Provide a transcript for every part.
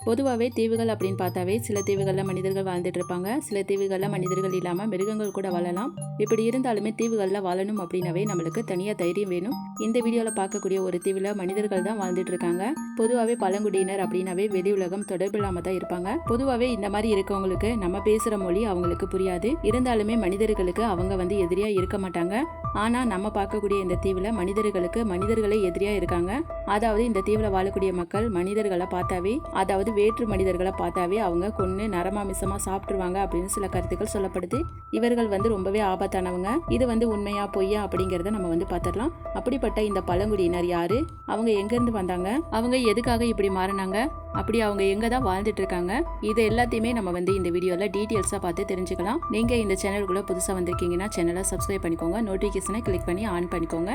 பொதுவாகவே தீவுகள் அப்படின்னு பார்த்தாவே சில தீவுகளில் மனிதர்கள் வாழ்ந்துட்டு இருப்பாங்க, சில தீவுகளில் மனிதர்கள் இல்லாமல் மிருகங்கள் கூட வாழலாம். இப்படி இருந்தாலுமே தீவுகளில் வாழணும் அப்படின்னாவே நம்மளுக்கு தனியாக தைரியம் வேணும். இந்த வீடியோவில் பார்க்கக்கூடிய ஒரு தீவில் மனிதர்கள் தான் வாழ்ந்துட்டு இருக்காங்க. பொதுவாகவே பழங்குடியினர் அப்படின்னாவே வெளி உலகம் தொடர்பு இல்லாமல் தான் இருப்பாங்க. பொதுவாகவே இந்த மாதிரி இருக்கவங்களுக்கு நம்ம பேசுகிற மொழி அவங்களுக்கு புரியாது. இருந்தாலுமே மனிதர்களுக்கு அவங்க எதிரியாக இருக்க மாட்டாங்க. ஆனால் நம்ம பார்க்கக்கூடிய இந்த தீவில் மனிதர்களுக்கு மனிதர்களே எதிரியாக இருக்காங்க. அதாவது இந்த தீவில் வாழக்கூடிய மக்கள் மனிதர்களை பார்த்தாவே, அதாவது வேற்று மனிதர்களை பார்த்தாவே அவங்க கொன்று நரமாமிசமா சாப்பிட்டுருவாங்க அப்படின்னு சில கருத்துக்கள் சொல்லப்படுது. இவர்கள் ரொம்பவே ஆபத்தானவங்க. இது உண்மையா பொய்யா அப்படிங்கிறத நம்ம பார்த்துடலாம். அப்படிப்பட்ட இந்த பழங்குடியினர் யாரு, அவங்க எங்கேருந்து வந்தாங்க, அவங்க எதுக்காக இப்படி மாறினாங்க, அப்படி அவங்க எங்கே தான் வாழ்ந்துட்டு இருக்காங்க, இது எல்லாத்தையுமே நம்ம இந்த வீடியோவில் டீட்டெயில்ஸாக பார்த்து தெரிஞ்சுக்கலாம். நீங்கள் இந்த சேனலுக்குள்ளே புதுசாக வந்திருக்கீங்கன்னா சேனலை சப்ஸ்கிரைப் பண்ணிக்கோங்க, நோட்டிஃபிகேஷனை கிளிக் பண்ணி ஆன் பண்ணிக்கோங்க.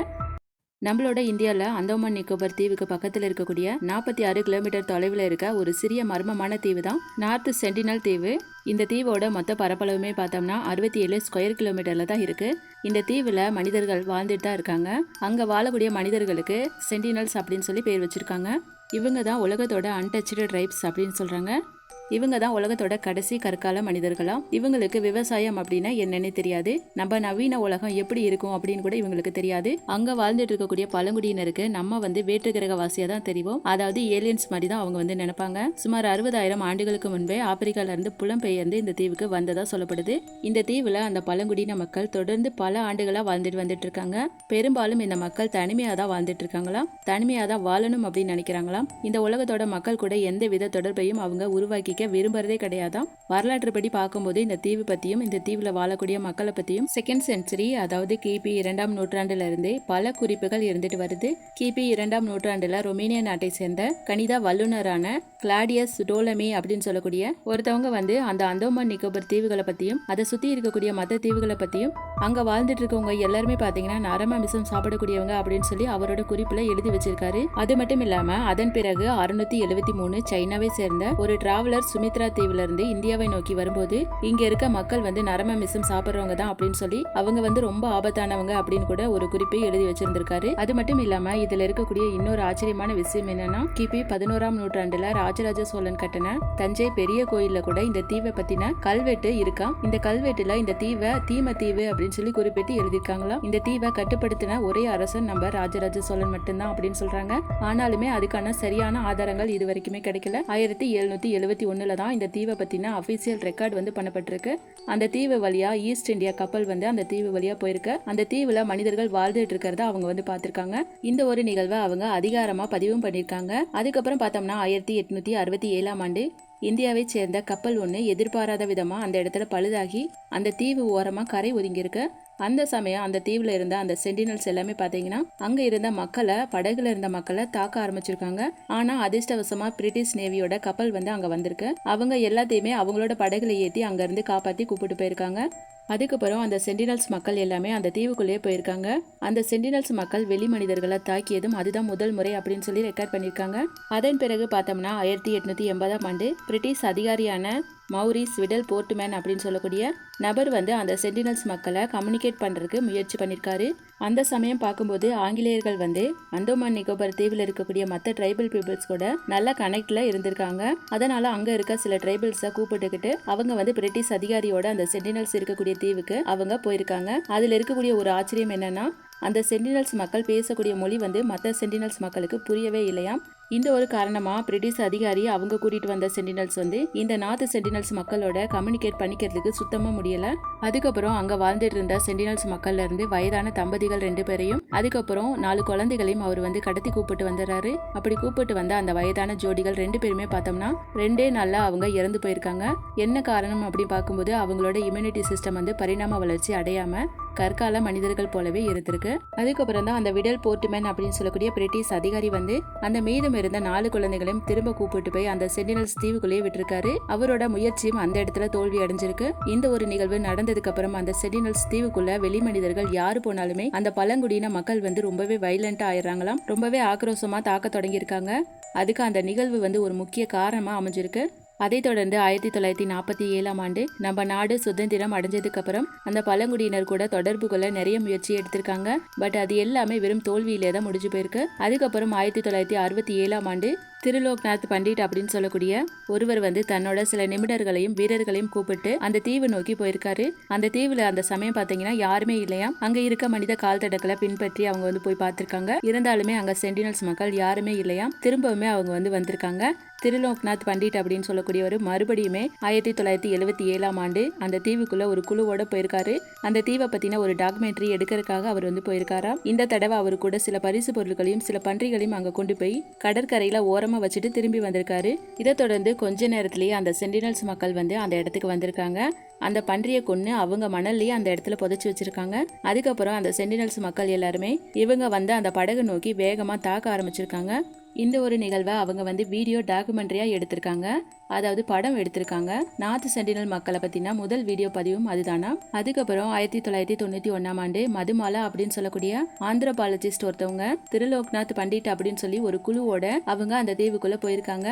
நம்மளோட இந்தியாவில் அந்தமான் நிக்கோபர் தீவுக்கு பக்கத்தில் இருக்கக்கூடிய 46 கிலோமீட்டர் தொலைவில் இருக்க ஒரு சிறிய மர்மமான தீவு தான் நார்த் சென்டினல் தீவு. இந்த தீவோட மொத்த பரப்பளவுமே பார்த்தோம்னா 67 ஸ்கொயர் கிலோமீட்டரில் தான் இருக்குது. இந்த தீவில் மனிதர்கள் வாழ்ந்துட்டு தான் இருக்காங்க. அங்கே வாழக்கூடிய மனிதர்களுக்கு சென்டினல்ஸ் அப்படின்னு சொல்லி பேர் வச்சுருக்காங்க. இவங்க தான் உலகத்தோட அன்டச்சடு ட்ரைப்ஸ் அப்படின்னு சொல்கிறாங்க. இவங்க தான் உலகத்தோட கடைசி கற்கால மனிதர்களாம். இவங்களுக்கு விவசாயம் அப்படின்னா என்னன்னு தெரியாது. நம்ம நவீன உலகம் எப்படி இருக்கும் அப்படின்னு கூட இவங்களுக்கு தெரியாது. அங்க வாழ்ந்துட்டு இருக்கக்கூடிய பழங்குடியினருக்கு நம்ம வேற்று கிரகவாசியா தான் தெரியும். அதாவது ஏலியன்ஸ் மாதிரி தான் அவங்க நினைப்பாங்க. சுமார் 60,000 ஆண்டுகளுக்கு முன்பே ஆப்பிரிக்கால இருந்து புலம்பெயர்ந்து இந்த தீவுக்கு வந்ததா சொல்லப்படுது. இந்த தீவுல அந்த பழங்குடியின மக்கள் தொடர்ந்து பல ஆண்டுகளா வந்துட்டு இருக்காங்க. பெரும்பாலும் இந்த மக்கள் தனிமையா தான் வாழ்ந்துட்டு இருக்காங்களாம். தனிமையா தான் வாழணும் அப்படின்னு நினைக்கிறாங்களாம். இந்த உலகத்தோட மக்கள் கூட எந்த வித தொடர்பையும் அவங்க உருவாக்கி விரும்புறதே கிடையாதாம். வரலாற்று படி பார்க்கும்போது இந்த தீவு பத்தியும் இந்த தீவுல வாழக்கூடிய மக்களை பத்தியும் செகண்ட் சென்ச்சுரி, அதாவது கிபி 2ஆம் நூற்றாண்டுல இருந்தே பல குறிப்புகள் இருந்துட்டு வருது. கிபி 2ஆம் நூற்றாண்டுல ரொமேனியா நாட்டை சேர்ந்த கணித வல்லுநரான கிளாடியஸ் டோலமி அப்படின்னு சொல்லக்கூடிய ஒருத்தவங்க அந்த அந்தமான் நிக்கோபர் தீவுகளை பத்தியும் அதை சுத்தி இருக்கக்கூடிய மற்ற தீவுகளை பத்தியும் அங்க வாழ்ந்துட்டு இருக்கவங்க எல்லாருமே பாத்தீங்கன்னா நரமாமிசம் சாப்பிடக்கூடியவங்க அப்படின்னு சொல்லி அவரோட குறிப்புல எழுதி வச்சிருக்காரு. அது மட்டும் இல்லாம அதன் பிறகு 673 சைனாவை சேர்ந்த ஒரு டிராவலர் சுமித்ரா தீவுல இருந்து இந்தியாவை நோக்கி வரும்போது இங்க இருக்க மக்கள் நரமாமிசம் சாப்பிடுறவங்க தான் அப்படின்னு சொல்லி அவங்க ரொம்ப ஆபத்தானவங்க அப்படின்னு கூட ஒரு குறிப்பை எழுதி வச்சிருந்திருக்காரு. அது மட்டும் இல்லாம இதுல இருக்கக்கூடிய இன்னொரு ஆச்சரியமான விஷயம் என்னன்னா, கிபி 11ஆம் நூற்றாண்டுல ராஜராஜ சோழன் கட்டின தஞ்சை பெரிய கோயில்ல கூட இந்த தீவை பத்தின கல்வெட்டு இருக்கா. இந்த கல்வெட்டுல இந்த தீவை தீம தீவு அப்படின்னு சொல்லி குறிப்பிட்டு எழுதியிருக்காங்களா. இந்த தீவை கட்டுப்படுத்தின ஒரே அரசன் நம்ம ராஜராஜ சோழன் மட்டும்தான் அப்படின்னு சொல்றாங்க. ஆனாலுமே அதுக்கான சரியான ஆதாரங்கள் இது வரைக்குமே கிடைக்கல. 1771 தான் இந்த தீவை பத்தின அபிஷியல் ரெக்கார்டு பண்ணப்பட்டிருக்கு. அந்த தீவு வழியா ஈஸ்ட் இந்தியா கப்பல் அந்த தீவு வழியா போயிருக்கு. அந்த தீவுல மனிதர்கள் வாழ்ந்துட்டு இருக்கிறத அவங்க பார்த்திருக்காங்க. இந்த ஒரு நிகழ்வை அவங்க அதிகாரமா பதிவும் பண்ணிருக்காங்க. அதுக்கப்புறம் பார்த்தோம்னா 1867ஆம் ஆண்டு இந்தியாவை சேர்ந்த கப்பல் ஒன்று எதிர்பாராத விதமா அந்த இடத்துல பழுதாகி அந்த தீவு ஓரமா கரை ஒதுங்கியிருக்கு. அந்த சமயம் அந்த தீவுல இருந்த அந்த சென்டினல்ஸ் எல்லாமே பாத்தீங்கன்னா அங்க இருந்த மக்களை, படகுல இருந்த மக்களை தாக்க ஆரம்பிச்சிருக்காங்க. ஆனா அதிர்ஷ்டவசமா பிரிட்டிஷ் நேவியோட கப்பல் அங்க வந்திருக்கு. அவங்க எல்லாத்தையுமே அவங்களோட படகுல ஏற்றி அங்க இருந்து காப்பாத்தி கூப்பிட்டு போயிருக்காங்க. அதுக்கப்புறம் அந்த சென்டினல்ஸ் மக்கள் எல்லாமே அந்த தீவுக்குள்ளேயே போயிருக்காங்க. அந்த சென்டினல்ஸ் மக்கள் வெளி மனிதர்களை தாக்கியதும் அதுதான் முதல் முறை அப்படின்னு சொல்லி ரெக்கார்ட் பண்ணியிருக்காங்க. அதன் பிறகு பார்த்தோம்னா 1880ஆம் ஆண்டு பிரிட்டிஷ் அதிகாரியான மௌரிஸ் விடல் போர்ட்மேன் அப்படின்னு சொல்லக்கூடிய நபர் அந்த சென்டினல்ஸ் மக்களை கம்யூனிகேட் பண்றதுக்கு முயற்சி பண்ணியிருக்காரு. அந்த சமயம் பார்க்கும்போது ஆங்கிலேயர்கள் அந்தமான் நிக்கோபர் தீவில் இருக்கக்கூடிய மற்ற ட்ரைபல் பீப்புள்ஸ் கூட நல்ல கனெக்ட்ல இருந்திருக்காங்க. அதனால அங்க இருக்க சில ட்ரைபல்ஸை கூப்பிட்டுக்கிட்டு அவங்க பிரிட்டிஷ் அதிகாரியோட அந்த சென்டினல்ஸ் இருக்கக்கூடிய தீவுக்கு அவங்க போயிருக்காங்க. அதுல இருக்கக்கூடிய ஒரு ஆச்சரியம் என்னன்னா, அந்த சென்டினல்ஸ் மக்கள் பேசக்கூடிய மொழி மற்ற சென்டினல்ஸ் மக்களுக்கு புரியவே இல்லையாம். இந்த ஒரு காரணமா பிரிட்டிஷ் அதிகாரி அவங்க கூட்டிட்டு வந்த சென்டினல்ஸ் இந்த நார்த் சென்டினல்ஸ் மக்களோட கம்யூனிகேட் பண்ணிக்கிறதுக்கு சுத்தமா முடியல. அதுக்கப்புறம் அங்க வாழ்ந்துட்டு இருந்த சென்டினல்ஸ் மக்கள்ல இருந்து வயதான தம்பதிகள் 2 பேரையும் அதுக்கப்புறம் 4 குழந்தைகளையும் அவர் கடத்தி கூப்பிட்டு வந்துடுறாரு. அப்படி கூப்பிட்டு வந்த அந்த வயதான ஜோடிகள் 2 பேருமே பார்த்தோம்னா 2 நாள்ல அவங்க இறந்து போயிருக்காங்க. என்ன காரணம் அப்படின்னு பார்க்கும்போது அவங்களோட இம்யூனிட்டி சிஸ்டம் பரிணாம வளர்ச்சி அடையாம கற்கால மனிதர்கள் போலவே இருந்திருக்கு. அதுக்கப்புறம் தான் அந்த விடல் போர்ட்மேன் அப்படின்னு சொல்லக்கூடிய பிரிட்டிஷ் அதிகாரி அந்த மீதம் இருந்த 4 குழந்தைகளையும் திரும்ப கூப்பிட்டு போய் அந்த சென்டினல்ஸ் தீவுக்குள்ளேயே விட்டுருக்காரு. அவரோட முயற்சியும் அந்த இடத்துல தோல்வி அடைஞ்சிருக்கு. இந்த ஒரு நிகழ்வு நடந்ததுக்கு அப்புறம் அந்த சென்டினல்ஸ் தீவுக்குள்ள வெளி மனிதர்கள் யாரு போனாலுமே அந்த பழங்குடியின மக்கள் ரொம்பவே வைலண்டா ஆயிடுறாங்களாம். ரொம்பவே ஆக்ரோஷமா தாக்க தொடங்கியிருக்காங்க. அதுக்கு அந்த நிகழ்வு ஒரு முக்கிய காரணமா அமைஞ்சிருக்கு. அதை தொடர்ந்து 1947ஆம் ஆண்டு நம்ம நாடு சுதந்திரம் அடைஞ்சதுக்கு அப்புறம் அந்த பழங்குடியினர் கூட தொடர்பு கொள்ள நிறைய முயற்சி எடுத்திருக்காங்க. பட் அது எல்லாமே வெறும் தோல்வியிலே தான் முடிஞ்சு போயிருக்கு. அதுக்கப்புறம் 1967ஆம் ஆண்டு திருலோக்நாத் பண்டிட் அப்படின்னு சொல்லக்கூடிய ஒருவர் வந்து தன்னோட சில நிமிடர்களையும் வீரர்களையும் கூப்பிட்டு அந்த தீவு நோக்கி போயிருக்காரு. அந்த தீவுல அந்த சமயம் பாத்தீங்கன்னா யாருமே இல்லையா. அங்க இருக்க மனித கால் தடங்களை பின்பற்றி அவங்க வந்து போய் பார்த்திருக்காங்க. இருந்தாலுமே அங்க சென்டினல்ஸ் மக்கள் யாருமே இல்லையா. திரும்பவுமே அவங்க வந்து வந்திருக்காங்க. திருலோக்நாத் பண்டிட் அப்படின்னு சொல்லக்கூடியவர் மறுபடியுமே 1977 ஆண்டு அந்த தீவுக்குள்ள ஒரு குழுவோட போயிருக்காரு. அந்த தீவை பத்தின ஒரு டாக்குமெண்ட்ரி எடுக்கிறதுக்காக அவர் வந்து போயிருக்காரா. இந்த தடவை அவர் கூட சில பரிசு பொருட்களையும் சில பன்றிகளையும் அங்க கொண்டு போய் கடற்கரையில ஓரமா வச்சுட்டு திரும்பி வந்திருக்காரு. இதை தொடர்ந்து கொஞ்ச நேரத்திலேயே அந்த சென்டினல்ஸ் மக்கள் வந்து அந்த இடத்துக்கு வந்திருக்காங்க. அந்த பன்றியை கொன்னு அவங்க மணல்லையே அந்த இடத்துல புதைச்சி வச்சிருக்காங்க. அதுக்கப்புறம் அந்த சென்டினல்ஸ் மக்கள் எல்லாருமே இவங்க வந்து அந்த படகு நோக்கி வேகமா தாக்க ஆரம்பிச்சிருக்காங்க. இந்த ஒரு நிகழ்வை அவங்க வந்து வீடியோ டாக்குமெண்ட்ரியா எடுத்திருக்காங்க. அதாவது படம் எடுத்திருக்காங்க. நார்த் சென்டினல் மக்களை பத்தின முதல் வீடியோ பதிவும் அதுதானா. அதுக்கப்புறம் 1991 ஆண்டு மதுமாலா அப்படின்னு சொல்லக்கூடிய ஆந்த்ரோபாலஜிஸ்ட் ஒருத்தவங்க திருலோக்நாத் பண்டிட் அப்படின்னு சொல்லி ஒரு குழுவோட அவங்க அந்த தீவுக்குள்ள போயிருக்காங்க.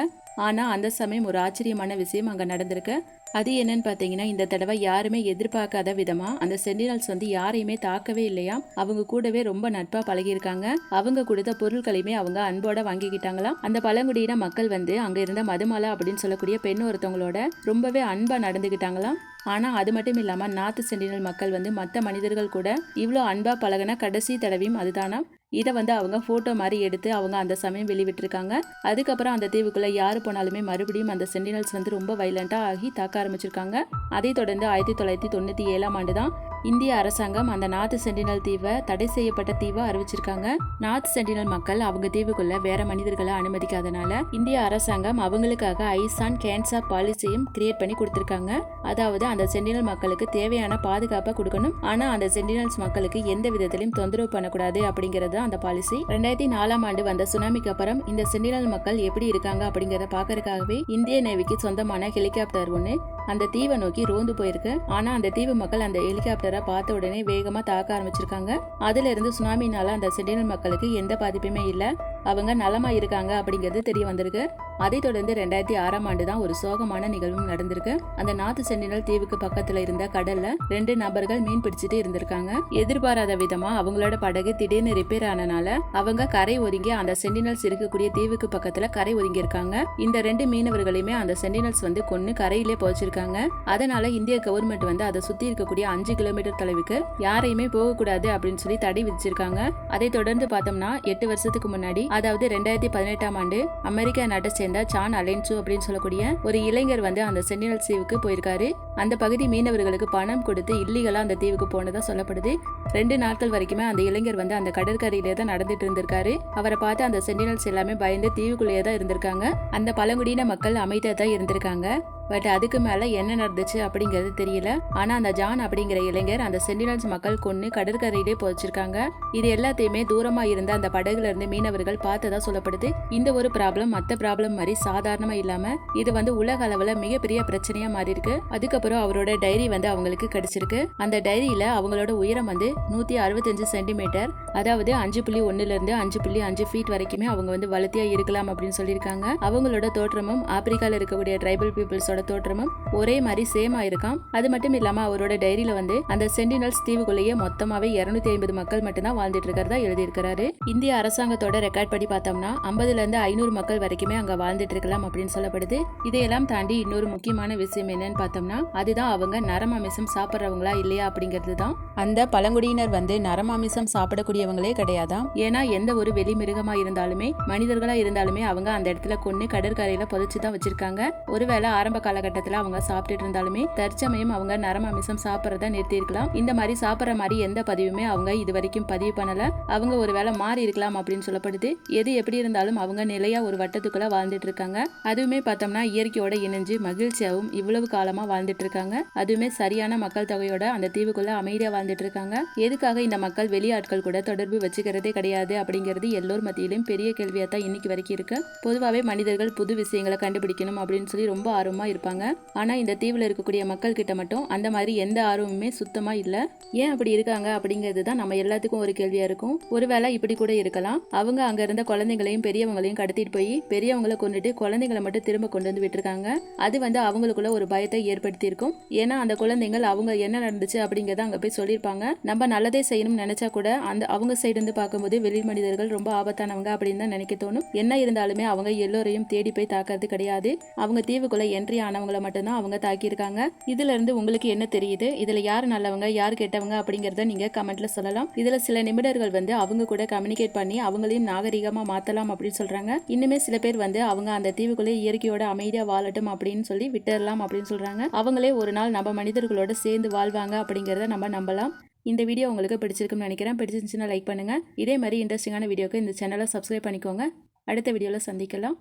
ஆனா அந்த சமயம் ஒரு ஆச்சரியமான விஷயம் அங்க நடந்திருக்கு. அது என்னன்னு பாத்தீங்கன்னா, இந்த தடவை யாருமே எதிர்பார்க்காத விதமா அந்த சென்டினல்ஸ் வந்து யாரையுமே தாக்கவே இல்லையா. அவங்க கூடவே ரொம்ப நட்பா பழகியிருக்காங்க. அவங்க கொடுத்த பொருட்களையுமே அவங்க அன்போட வாங்கிக்கிட்டாங்களாம். அந்த பழங்குடியின மக்கள் வந்து அங்க இருந்த மதுமாலா அப்படின்னு சொல்லக்கூடிய பெண் ஒருத்தவங்களோட ரொம்பவே அன்பா நடந்துகிட்டாங்களாம். ஆனா அது மட்டும் இல்லாம நார்த் சென்டினல் மக்கள் வந்து மற்ற மனிதர்கள் கூட இவ்வளோ அன்பா பழகின கடைசி தடவையும் அதுதானா. இதை வந்து அவங்க போட்டோ மாதிரி எடுத்து அவங்க அந்த சமயம் வெளிவிட்டிருக்காங்க. அதுக்கப்புறம் அந்த தீவுக்குள்ள யாரு போனாலுமே மறுபடியும் அந்த சென்டினல்ஸ் வந்து ரொம்ப வைலண்டா ஆகி தாக்க ஆரம்பிச்சிருக்காங்க. அதை தொடர்ந்து 1997 ஆண்டு தான் இந்திய அரசாங்கம் அந்த நார்த் சென்டினல் தீவை தடை செய்யப்பட்ட தீவை அறிவிச்சிருக்காங்க. நார்த் சென்டினல் மக்கள் அவங்க தீவுக்குள்ள வேற மனிதர்களை அனுமதிக்காதனால இந்திய அரசாங்கம் அவங்களுக்காக ஐசான் கேன்சா பாலிசியும் கிரியேட் பண்ணி கொடுத்திருக்காங்க. அதாவது அந்த சென்டினல் மக்களுக்கு தேவையான பாதுகாப்பை கொடுக்கணும். ஆனா அந்த சென்டினல்ஸ் மக்களுக்கு எந்த விதத்திலும் தொந்தரவு பண்ணக்கூடாது அப்படிங்கிறது அந்த பாலிசி. 2004 ஆண்டு வந்த சுனாமிக்கு அப்புறம் இந்த சென்டினல் மக்கள் எப்படி இருக்காங்க அப்படிங்கறத பாக்குறதுக்காகவே இந்திய நேவிக்கு சொந்தமான ஹெலிகாப்டர் ஒண்ணு அந்த தீவை நோக்கி ரோந்து போயிருக்கு. ஆனா அந்த தீவு மக்கள் அந்த ஹெலிகாப்டரை பார்த்த உடனே வேகமா தாக்க ஆரம்பிச்சிருக்காங்க. அதுல இருந்து சுனாமினால அந்த சென்டினல் மக்களுக்கு எந்த பாதிப்புமே இல்ல. அவங்க நலமா இருக்காங்க அப்படிங்கிறது தெரிய வந்திருக்கு. அதை தொடர்ந்து 2006 ஆண்டு தான் ஒரு சோகமான நிகழ்வும் நடந்திருக்கு. அந்த நார்த் சென்டினல் தீவுக்கு பக்கத்துல இருந்த கடல்ல 2 நபர்கள் மீன் பிடிச்சிட்டு இருந்திருக்காங்க. எதிர்பாராத விதமா அவங்களோட படகு திடீர்னு ரிப்பேர் ஆனனால அவங்க கரை ஒதுங்கி அந்த சென்டினல்ஸ் இருக்கக்கூடிய தீவுக்கு பக்கத்துல கரை ஒதுங்கி இருக்காங்க. இந்த 2 மீனவர்களையுமே அந்த சென்டினல்ஸ் வந்து கொன்னு கரையிலே போச்சிருக்காங்க. அதனால இந்திய கவர்மெண்ட் வந்து அதை சுத்தி இருக்கக்கூடிய 5 கிலோமீட்டர் தொலைவுக்கு யாரையுமே போகக்கூடாது அப்படின்னு சொல்லி தடை விதிச்சிருக்காங்க. அதை தொடர்ந்து பார்த்தோம்னா 8 வருஷத்துக்கு முன்னாடி, அதாவது 2018 ஆண்டு அமெரிக்கா நாட்டை சேர்ந்த சான் அலென்சு அப்படின்னு சொல்லக்கூடிய ஒரு இளைஞர் வந்து அந்த சென்டினல் தீவுக்கு போயிருக்காரு. அந்த பகுதி மீனவர்களுக்கு பணம் கொடுத்து இல்லீகலா அந்த தீவுக்கு போனதா சொல்லப்படுது. 2 நாட்கள் வரைக்குமே அந்த இளைஞர் வந்து அந்த கடற்கரையிலே தான் நடந்துட்டு இருந்திருக்காரு. அவரை பார்த்து அந்த சென்டினல்ஸ் எல்லாமே பயந்து தீவுக்குள்ளேயே தான் இருந்திருக்காங்க. அந்த பழங்குடியின மக்கள் அமைதியா தான் இருந்திருக்காங்க. பட் அதுக்கு மேல என்ன நடந்துச்சு அப்படிங்கிறது தெரியல. ஆனா அந்த ஜான் அப்படிங்கிற இளைஞர் அந்த சென்டினல்ஸ் மக்கள் கொன்னு கடற்கரையிலே புதைச்சிருக்காங்க. இது எல்லாத்தையுமே தூரமா இருந்த அந்த படகுல இருந்து மீனவர்கள் பார்த்ததா சொல்லப்படுது. இந்த ஒரு ப்ராப்ளம் மத்த ப்ராப்ளம் மாதிரி சாதாரணமா இல்லாம இது வந்து உலக அளவுல மிகப்பெரிய பிரச்சனையா மாறி இருக்கு. அதுக்கப்புறம் அவரோட டைரி வந்து அவங்களுக்கு கிடைச்சிருக்கு. அந்த டைரியில அவங்களோட உயரம் வந்து 165 சென்டிமீட்டர், அதாவது 5.1 இருந்து 5.5 ஃபீட் வரைக்குமே அவங்க வந்து வளர்த்தியா இருக்கலாம் அப்படின்னு சொல்லியிருக்காங்க. அவங்களோட தோற்றமும் ஆப்பிரிக்கால இருக்கக்கூடிய ட்ரைபல் பீப்புள்ஸோட தோற்றமும் ஒரே மாதிரி சேம் ஆயிருக்காம். அது மட்டும் இல்லாம அவரோட டைரியில வந்து அந்த சென்டினல்ஸ் தீவுக்குள்ளேயே மொத்தமாவே 250 மக்கள் மட்டும்தான் வாழ்ந்துட்டு இருக்கிறதா எழுதியிருக்கிறாரு. இந்திய அரசாங்கத்தோட ரெக்கார்ட் படி பார்த்தோம்னா 50ல இருந்து 500 மக்கள் வரைக்குமே அங்க வாழ்ந்துட்டு இருக்கலாம் அப்படின்னு சொல்லப்படுது. இதையெல்லாம் தாண்டி இன்னொரு முக்கியமான விஷயம் என்னன்னு பார்த்தோம்னா அதுதான் அவங்க நரமாமிசம் சாப்பிட்றவங்களா இல்லையா அப்படிங்கிறது தான். அந்த பழங்குடியினர் வந்து நரமாமிசம் சாப்பிடக்கூடியவங்களே கிடையாதாம். ஏன்னா எந்த ஒரு வெளி மிருகமா இருந்தாலுமே மனிதர்களா இருந்தாலுமே அவங்க அந்த இடத்துல கொன்னு கடற்கரையில புதைச்சுதான் வச்சிருக்காங்க. ஒருவேளை ஆரம்ப காலகட்டத்தில் அவங்க சாப்பிட்டுட்டு இருந்தாலுமே தற்சமயம் அவங்க நரமாமிசம் சாப்பிட்றத நிறுத்தி இருக்கலாம். இந்த மாதிரி சாப்பிட்ற மாதிரி எந்த பதிவுமே அவங்க இது வரைக்கும் பதிவு பண்ணல. அவங்க ஒரு வேளை மாறி இருக்கலாம் அப்படின்னு சொல்லப்படுது. எது எப்படி இருந்தாலும் அவங்க நிலையா ஒரு வட்டத்துக்குள்ள வாழ்ந்துட்டு இருக்காங்க. அதுவுமே பார்த்தோம்னா இயற்கையோட இணைஞ்சு மகிழ்ச்சியாகவும் இவ்வளவு காலமா வாழ்ந்துட்டு இருக்காங்க. அதுவுமே சரியான மக்கள் தொகையோட அந்த தீவுக்குள்ள அமைதியா வாழ்ந்துட்டு இருக்காங்க. எதுக்காக இந்த மக்கள் வெளியாட்கள் கூட தொடர்பு வச்சுக்கிறதே கிடையாது அப்படிங்கிறது எல்லோர் மத்தியிலும் பெரிய கேள்வியா தான் இன்னைக்கு வரைக்கும் இருக்கு. பொதுவாகவே மனிதர்கள் புது விஷயங்களை கண்டுபிடிக்கணும் அப்படின்னு சொல்லி ரொம்ப ஆர்வமா இருப்பாங்க. ஆனால் இந்த தீவில் இருக்கக்கூடிய மக்கள் கிட்ட மட்டும் அந்த மாதிரி எந்த ஆர்வமுமே சுத்தமாக இல்லை. ஏன் அப்படி இருக்காங்க அப்படிங்கிறது தான் நம்ம எல்லாத்துக்கும் ஒரு கேள்வியாக இருக்கும். ஒருவேளை இப்படி கூட இருக்கலாம், அவங்க அங்கே இருந்த குழந்தைங்களையும் பெரியவங்களையும் கடத்திட்டு போய் பெரியவங்களை கொண்டுட்டு குழந்தைங்களை மட்டும் திரும்ப கொண்டு வந்து விட்டுருக்காங்க. அது அவங்களுக்குள்ள ஒரு பயத்தை ஏற்படுத்தி இருக்கும். ஏன்னா அந்த குழந்தைகள் அவங்க என்ன நடந்துச்சு அப்படிங்கிறத அங்கே போய் சொல்லியிருப்பாங்க. நம்ம நல்லதே செய்யணும்னு நினைச்சா கூட அவங்க சைடு இருந்து பார்க்கும்போது வெளி மனிதர்கள் ரொம்ப ஆபத்தானவங்க அப்படின்னு தான் நினைக்க தோணும். என்ன இருந்தாலுமே அவங்க எல்லோரையும் தேடி போய் தாக்கிறது கிடையாது. அவங்க தீவுக்குள்ள என்ட்ரி ஆனவங்களை மட்டும்தான் அவங்க தாக்கியிருக்காங்க. இதுல இருந்து உங்களுக்கு என்ன தெரியுது? இதுல யார் நல்லவங்க யார் கெட்டவங்க அப்படிங்கறத நீங்க கமெண்ட்ல சொல்லலாம். இதுல சில நிமிடர்கள் அவங்க கூட கம்யூனிகேட் பண்ணி அவங்களையும் நாகரிகமா மாத்தலாம் அப்படின்னு சொல்றாங்க. இன்னுமே சில பேர் அவங்க அந்த தீவுக்குள்ளே இயற்கையோட அமைதியா வாழட்டும் அப்படின்னு சொல்லி விட்டுறலாம் அப்படின்னு சொல்றாங்க. அவங்களே ஒரு நாள் நம்ம மனிதர்களோட சேர்ந்து வாழ்வாங்க அப்படிங்கறத நம்ம நம்பலாம். இந்த வீடியோ உங்களுக்கு பிடிச்சிருக்குன்னு நினைக்கிறேன். பிடிச்சிருந்துச்சுன்னா லைக் பண்ணுங்க. இதே மாதிரி இன்ட்ரெஸ்டிங்கான வீடியோக்கு இந்த சேனலை சப்ஸ்கிரைப் பண்ணிக்கோங்க. அடுத்த வீடியோல சந்திக்கலாம்.